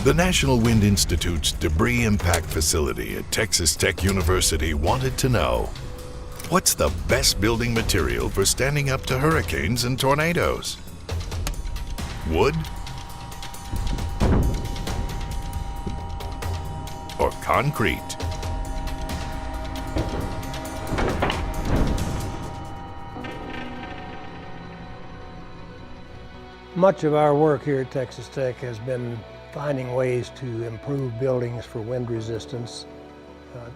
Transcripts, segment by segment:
The National Wind Institute's debris impact facility at Texas Tech University wanted to know, what's the best building material for standing up to hurricanes and tornadoes? Wood? Or concrete? Much of our work here at Texas Tech has been finding ways to improve buildings for wind resistance,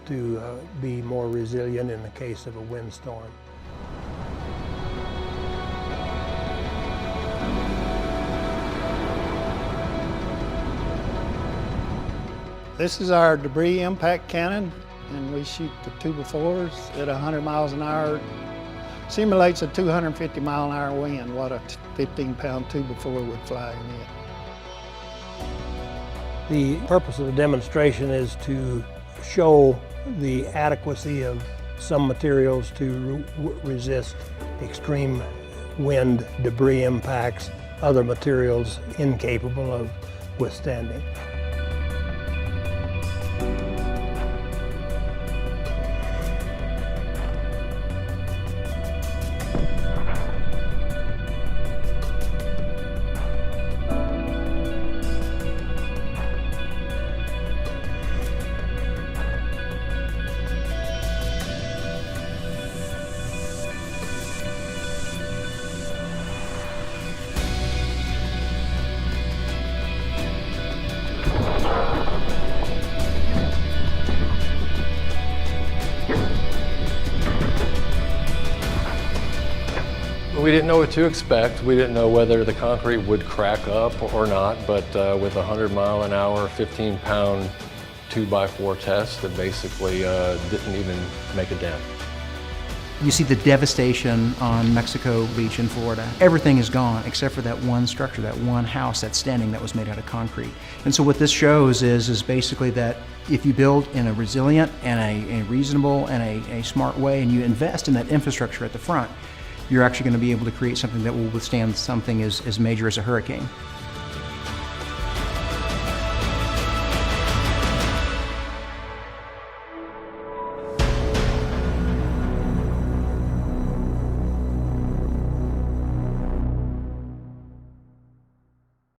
to be more resilient in the case of a windstorm. This is our debris impact cannon, and we shoot the 2x4s at 100 miles an hour. Simulates a 250 mile an hour wind, what a 15-pound 2x4 would fly in it. The purpose of the demonstration is to show the adequacy of some materials to resist extreme wind, debris impacts, other materials incapable of withstanding. We didn't know what to expect. We didn't know whether the concrete would crack up or not, but with a 100 mile an hour, 15-pound 2x4 test that basically didn't even make a dent. You see the devastation on Mexico Beach in Florida. Everything is gone except for that one structure, that one house that's standing that was made out of concrete. And so what this shows is basically that if you build in a resilient and a reasonable and a smart way, and you invest in that infrastructure at the front, you're actually going to be able to create something that will withstand something as major as a hurricane.